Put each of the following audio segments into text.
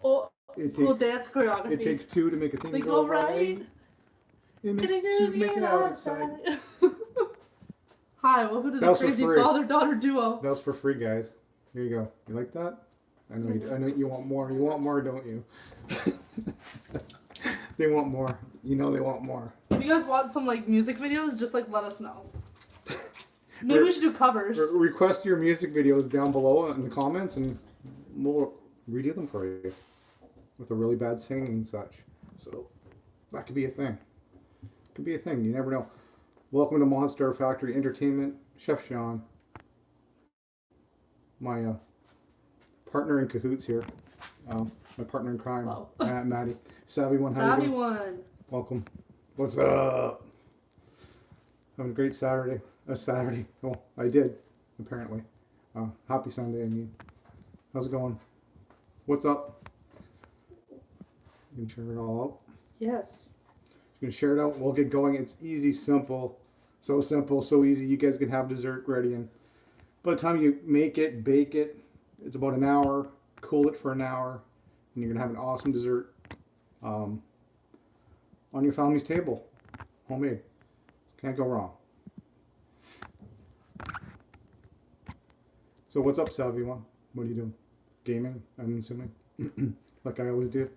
Oh, cool dance choreography. It takes two to make a thing They go go right. right. It makes two to make it outside. Hi, welcome to the crazy father-daughter duo. That was for free, guys. Here you go. You like that? I know you want more. You want more, don't you? They want more. You know they want more. If you guys want some like music videos, just like let us know. Maybe we should do covers. Request your music videos down below in the comments, and we'll redo them for you with a really bad singing and such. So that could be a thing. Could be a thing. You never know. Welcome to MonStar Factory Entertainment, Chef Sean. My partner in cahoots here. My partner in crime, Maddie. Savvy one. Savvy one. Welcome. What's up? Having a great Saturday. Saturday. Oh, I did, apparently. Happy Sunday, I mean. How's it going? What's up? You can share it all out? Yes. You can share it out. We'll get going. It's easy, simple. So simple, so easy. You guys can have dessert ready. And by the time you make it, bake it, it's about an hour. Cool it for an hour. And you're going to have an awesome dessert on your family's table. Homemade. Can't go wrong. So what's up, Savvy One? What are you doing? Gaming, I'm assuming? Like I always do.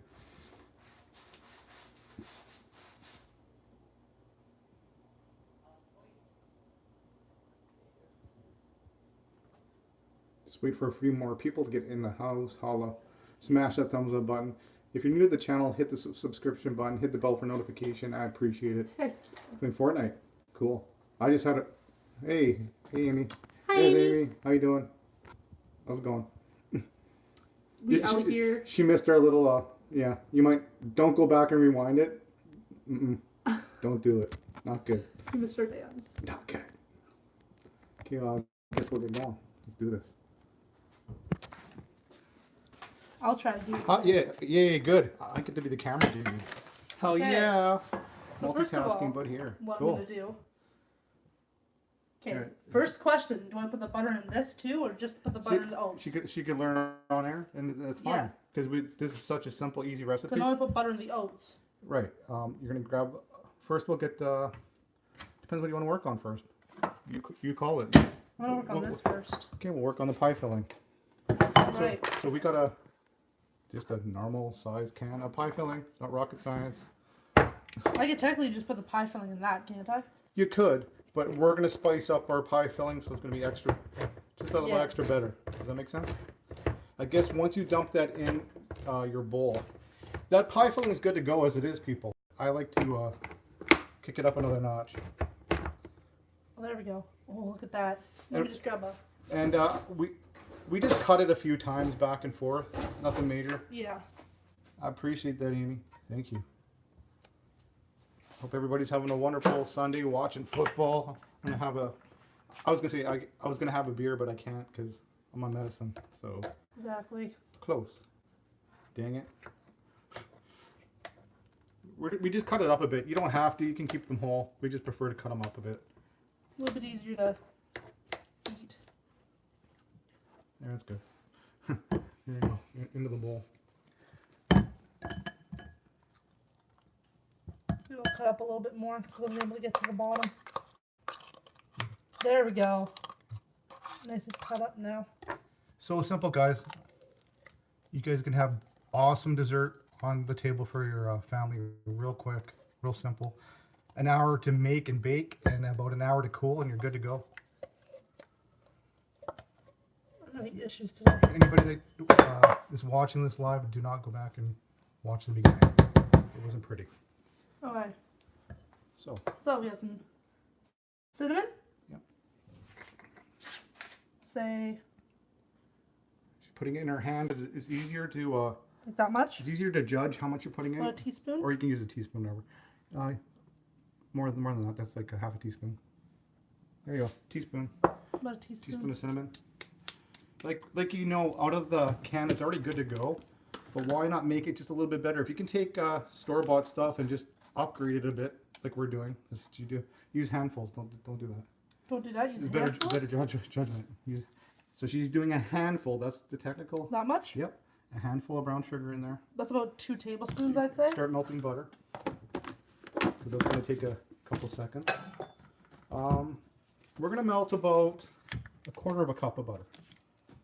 Just wait for a few more people to get in the house. Holla. Smash that thumbs up button. If you're new to the channel, hit the subscription button. Hit the bell for notification. I appreciate it. Hey. Playing Fortnite. Cool. I just had a... Hey. Hey, Amy. Hi, There's Amy. Amy. How you doing? How's it going? We out here. She missed our little... yeah. You might... Don't go back and rewind it. Don't do it. Not good. You missed our dance. Not good. Okay, well, I guess we'll get going. Let's do this. I'll try to do it. Yeah, good. I get to be the camera dude. Hell okay. yeah. So first of all, but here. What cool. I'm going to do. Okay, first question. Do I put the butter in this too, or just put the butter in the oats? She could learn on air, and that's fine. Because this is such a simple, easy recipe. So now I put butter in the oats. Right. You're going to grab... First we'll get... depends what you want to work on first. You call it. I'm going to work on this first. Okay, we'll work on the pie filling. Right. So we got just a normal size can of pie filling. It's not rocket science. I could technically just put the pie filling in that, can't I? You could, but we're going to spice up our pie filling, so it's going to be extra, just a little extra better. Does that make sense? I guess once you dump that in your bowl, that pie filling is good to go as it is, people. I like to kick it up another notch. Well, there we go. Oh, look at that. Let me just grab a... And we just cut it a few times back and forth. Nothing major. Yeah. I appreciate that, Amy. Thank you. Hope everybody's having a wonderful Sunday watching football. I'm gonna have a... I was gonna say I was gonna have a beer, but I can't because I'm on medicine. So... Exactly. Close. Dang it. We just cut it up a bit. You don't have to. You can keep them whole. We just prefer to cut them up a bit. A little bit easier to eat. Yeah, that's good. There you go. Into the bowl. We'll cut up a little bit more because we'll be able to get to the bottom. There we go. Nice and cut up now. So simple, guys. You guys can have awesome dessert on the table for your family real quick, real simple. An hour to make and bake and about an hour to cool and you're good to go. Any issues today? Anybody that is watching this live, do not go back and watch the beginning. It wasn't pretty. Okay. So we have some cinnamon. Yep. Say. Putting it in her hand is easier to... like that much? It's easier to judge how much you're putting in. Or a teaspoon? Or you can use a teaspoon, whatever. More than that. That's like a half a teaspoon. There you go. Teaspoon. About a teaspoon. Teaspoon of cinnamon. Like you know, out of the can, it's already good to go. But why not make it just a little bit better? If you can take store-bought stuff and just upgrade it a bit, like we're doing, that's what you do. Use handfuls. Don't do that. Don't do that. Use It's handfuls? better judgment. So she's doing a handful. That's the technical. That much? Yep. a handful of brown sugar in there. That's about 2 tablespoons, I'd say. Start melting butter, because that's going to take a couple seconds. We're going to melt about 1/4 cup of butter.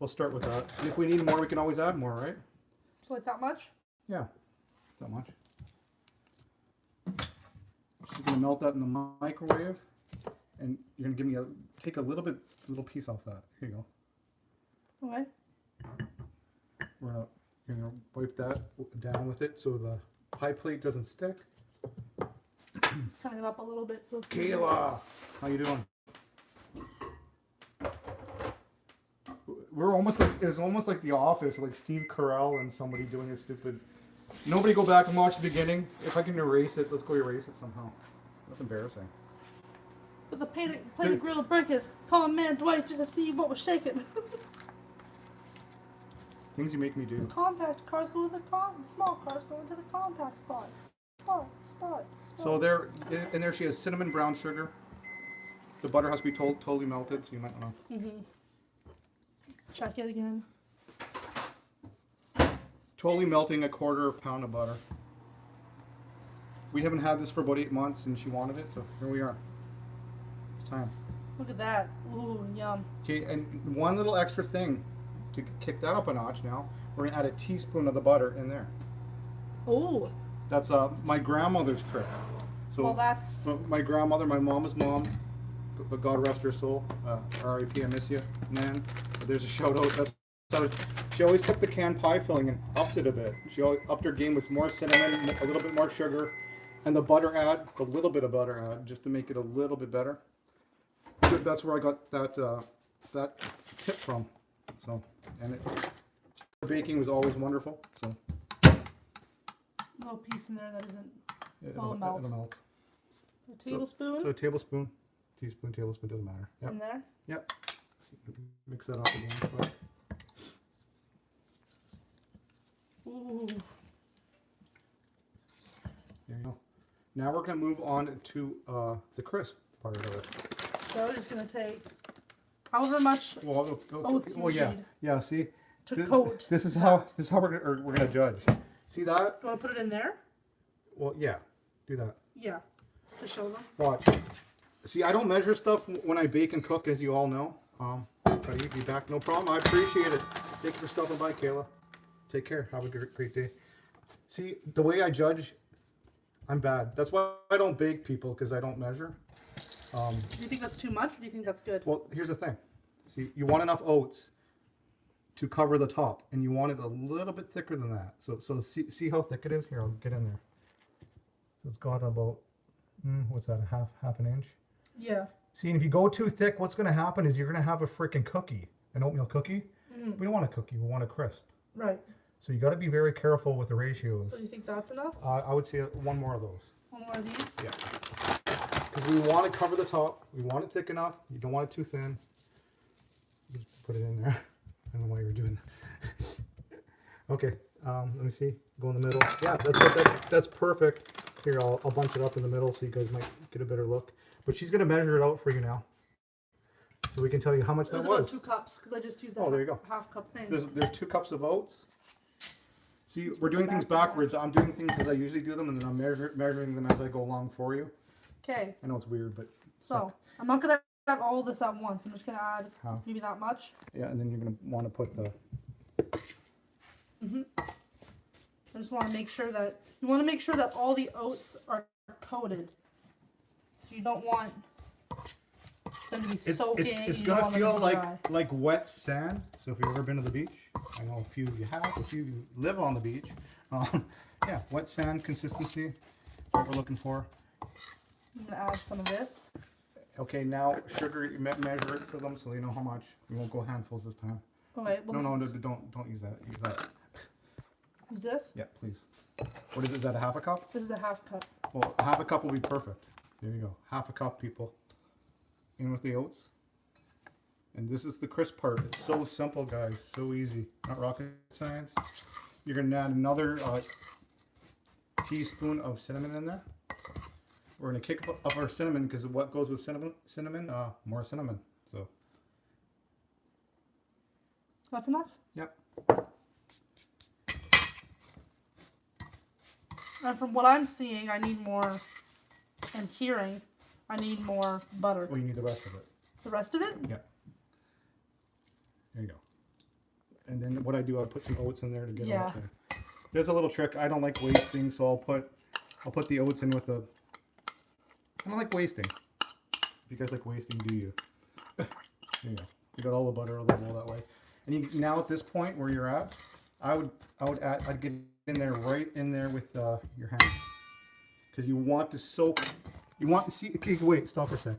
We'll start with that. And if we need more, we can always add more, right? So like that much? Yeah, that much. She's going to melt that in the microwave, and you're going to give me take a little piece off that. Here you go. Okay. You're gonna wipe that down with it so the pie plate doesn't stick. Just turn it up a little bit so it's Kayla, how you doing? We're almost like it's almost like The Office, like Steve Carell and somebody doing a stupid. Nobody go back and watch the beginning. If I can erase it, let's go erase it somehow. That's embarrassing. with a plate of grilled bacon. Call man Dwight just to see what was shaking. Things you make me do. Compact cars go to the small cars go into the compact spots. Spot. So there, in there she has cinnamon brown sugar. The butter has to be totally melted, so you might want to. Check it again. Totally melting 1/4 pound of butter. We haven't had this for about 8 months, and she wanted it, so here we are. It's time. Look at that. Ooh, yum. Okay, and one little extra thing to kick that up a notch now, we're gonna add a teaspoon of the butter in there. Ooh. That's my grandmother's trick. So Well, that's... my grandmother, my mama's mom, God rest her soul, R.I.P. I miss you, man. But there's a shout out. That's how she always took the canned pie filling and upped it a bit. She always upped her game with more cinnamon, a little bit more sugar, and the butter add, a little bit of butter add, just to make it a little bit better. So that's where I got that tip from. So, and baking was always wonderful. So. Little piece in there that isn't... It'll melt. A tablespoon? So a tablespoon, teaspoon, tablespoon, doesn't matter. Yep. In there? Yep. Mix that up again. Ooh. There you go. Now we're going to move on to the crisp part of it. So we're just going to take however much Well, oats you yeah. need Yeah, see? to coat. This is how we're going to judge. See that? Do you want to put it in there? Well, yeah. Do that. Yeah. To show them. Watch. See, I don't measure stuff when I bake and cook, as you all know. But you be back, no problem. I appreciate it. Thank you for stopping by, Kayla. Take care. Have a great day. See, the way I judge, I'm bad. That's why I don't bake, people, because I don't measure. Do you think that's too much, or do you think that's good? Well, here's the thing. See, you want enough oats to cover the top, and you want it a little bit thicker than that. So see how thick it is? Here, I'll get in there. So it's got about, what's that, a half an inch? Yeah. See, and if you go too thick, what's going to happen is you're going to have a freaking cookie, an oatmeal cookie. We don't want a cookie, we want a crisp. Right. So you got to be very careful with the ratios. So do you think that's enough? I would say one more of those. One more of these? Yeah. Because we want to cover the top. We want it thick enough. You don't want it too thin. Just put it in there. I don't know why you were doing that. Okay. Let me see. Go in the middle. Yeah, that's perfect. Here, I'll bunch it up in the middle so you guys might get a better look. But she's going to measure it out for you now, so we can tell you how much that was. It was about 2 cups because I just used that. Oh, there you go. Half cup thing. There's 2 cups of oats. See, we're doing things backwards. I'm doing things as I usually do them, and then I'm measuring them as I go along for you. Okay. I know it's weird, but... So, I'm not going to add all this at once. I'm just going to add How? maybe that much. Yeah, and then you're going to want to put the... I just want to make sure that... You want to make sure that all the oats are coated. So you don't want them to be soaking. It's going to feel like wet sand. So if you've ever been to the beach, I know a few of you have, a few of you live on the beach. Yeah, wet sand consistency, what we're looking for. I'm going to add some of this. Okay, now sugar, measure it for them so they know how much. We won't go handfuls this time. Okay, well, No, don't use that. Use that. Use this? Yeah, please. What is it? Is that a half a cup? This is a half cup. Well, a half a cup will be perfect. There you go. Half a cup, people. In with the oats. And this is the crisp part. It's so simple, guys. So easy. Not rocket science. You're going to add another teaspoon of cinnamon in there. We're going to kick up our cinnamon because what goes with cinnamon? More cinnamon. So. That's enough? Yep. And from what I'm seeing, I need more, and hearing, I need more butter. Well, you need the rest of it. The rest of it? Yeah. There you go. And then what I do, I put some oats in there to get it out there. There's a little trick. I don't like wasting, so I'll put the oats in with the. I don't like wasting. If you guys like wasting, do you? There you go. You got all the butter on the bowl that way. And you, now at this point where you're at, I'd get in there right in there with your hands, because you want to soak. You want to see. Okay, wait, stop for a sec.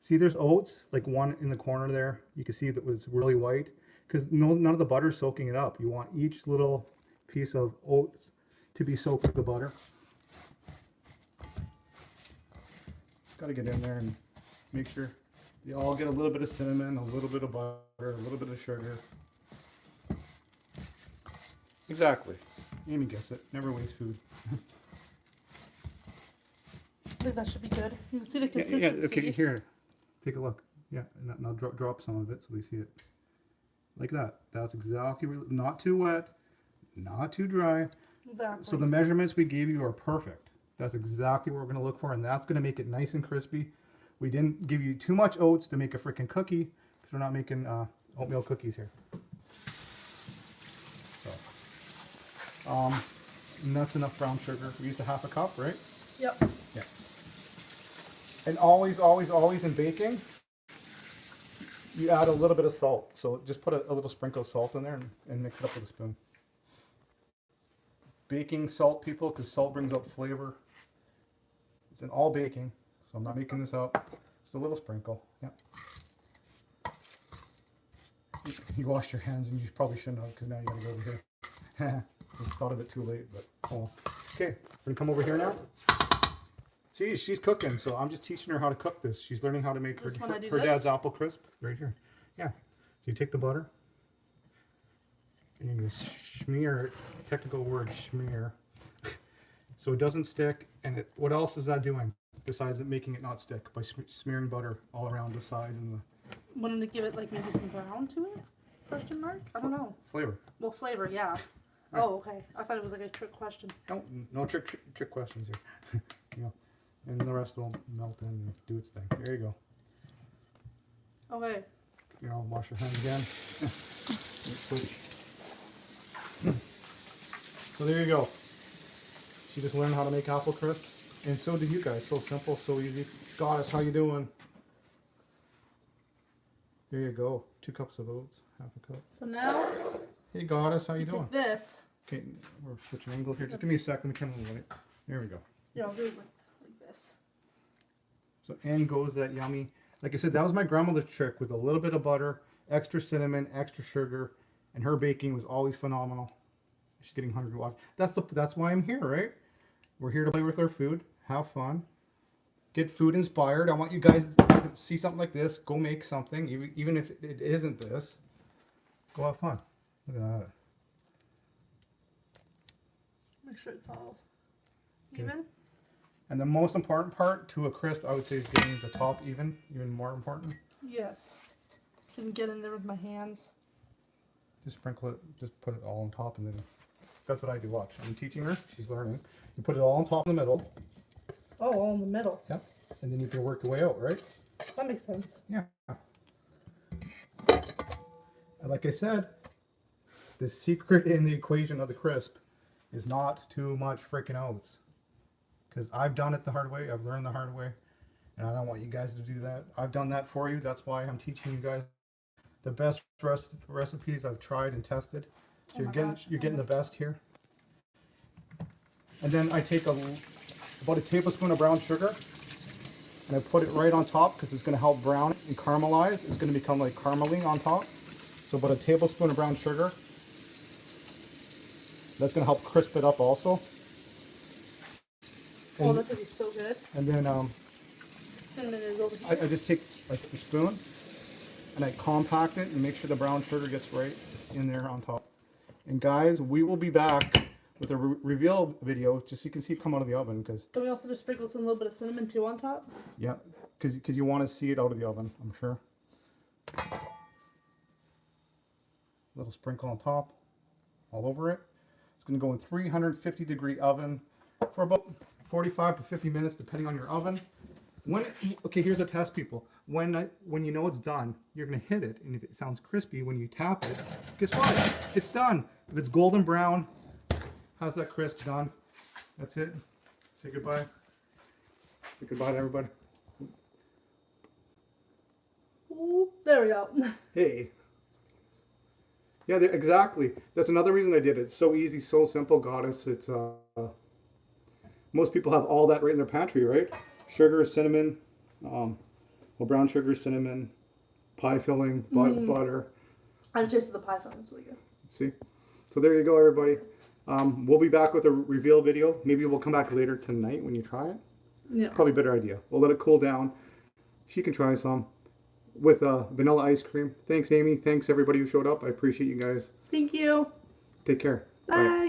See, there's oats, like one in the corner there. You can see that it's really white, because none of the butter's soaking it up. You want each little piece of oats to be soaked with the butter. Got to get in there and make sure you all get a little bit of cinnamon, a little bit of butter, a little bit of sugar. Exactly. Amy gets it. Never waste food. I think that should be good. You can see the consistency. Yeah, okay, here. Take a look. Yeah, and now drop some of it so they see it. Like that. That's exactly, not too wet, not too dry. Exactly. So the measurements we gave you are perfect. That's exactly what we're going to look for, and that's going to make it nice and crispy. We didn't give you too much oats to make a freaking cookie, because we're not making oatmeal cookies here. So, and that's enough brown sugar. We used a half a cup, right? Yep. Yeah. And always, always, always in baking, you add a little bit of salt. So just put a little sprinkle of salt in there and mix it up with a spoon. Baking salt, people, because salt brings out flavor. It's in all baking, so I'm not making this up. Just a little sprinkle. Yeah. You washed your hands, and you probably shouldn't have, because now you gotta go over here. Just thought of it too late, but oh. Okay, we're gonna come over here now. See, she's cooking, so I'm just teaching her how to cook this. She's learning how to make her dad's apple crisp right here. Yeah. So you take the butter, and you smear it. Technical word, smear. So it doesn't stick. And what else is that doing besides it making it not stick? By smearing butter all around the sides and the. Wanting to give it like maybe some brown to it? Question mark? I don't know. Flavor. Well, flavor, yeah. Right. Oh, okay. I thought it was like a trick question. No trick questions here. You know, and the rest will melt in and do its thing. There you go. Okay. You know, wash your hands again. So there you go. She just learned how to make apple crisps, and so did you guys. So simple, so easy. Goddess, how you doing? There you go. 2 cups of oats, half a cup. So now. Hey, Goddess, how you doing? Take this. Okay, we're switching angle here. Just give me a second. There we go. Yeah, I'll do it like this. So in goes that yummy. Like I said, that was my grandmother's trick, with a little bit of butter, extra cinnamon, extra sugar, and her baking was always phenomenal. She's getting hungry. Watch. That's why I'm here, right? We're here to play with our food, have fun, get food inspired. I want you guys to see something like this. Go make something, even if it isn't this. Go have fun. Look at that. Make sure it's all even. And the most important part to a crisp, I would say, is getting the top even more important. Yes. Can get in there with my hands. Just sprinkle it, just put it all on top, and then that's what I do. Watch. I'm teaching her. She's learning. You put it all on top in the middle. Oh, all in the middle. Yep. And then you can work your way out, right? That makes sense. Yeah. And like I said, the secret in the equation of the crisp is not too much freaking oats. Because I've done it the hard way. I've learned the hard way. And I don't want you guys to do that. I've done that for you. That's why I'm teaching you guys the best recipes I've tried and tested. So you're getting the best here. And then I take about a tablespoon of brown sugar, and I put it right on top, because it's going to help brown it and caramelize. It's going to become like carameling on top. So about a tablespoon of brown sugar. That's going to help crisp it up also. And, oh, that's going to be so good. And then Cinnamon is over here. I just take a spoon and I compact it and make sure the brown sugar gets right in there on top. And guys, we will be back with a reveal video, just so you can see it come out of the oven. Because can we also just sprinkle some little bit of cinnamon too on top? Yeah, because you want to see it out of the oven, I'm sure. A little sprinkle on top, all over it. It's going to go in 350-degree oven for about 45 to 50 minutes, depending on your oven. Okay, here's a test, people. When you know it's done, you're gonna hit it, and if it sounds crispy when you tap it, guess what? It's done. If it's golden brown, how's that crisp? Done. That's it. Say goodbye. Say goodbye to everybody. Ooh, there we go. Hey. Yeah, exactly. That's another reason I did it. It's so easy, so simple, Goddess. It's most people have all that right in their pantry, right? Sugar, cinnamon, well, brown sugar, cinnamon, pie filling, butter. I tasted the pie filling. It's really good. See? So there you go, everybody. We'll be back with a reveal video. Maybe we'll come back later tonight when you try it. Yeah. Probably a better idea. We'll let it cool down. She can try some with vanilla ice cream. Thanks, Amy. Thanks, everybody who showed up. I appreciate you guys. Thank you. Take care. Bye.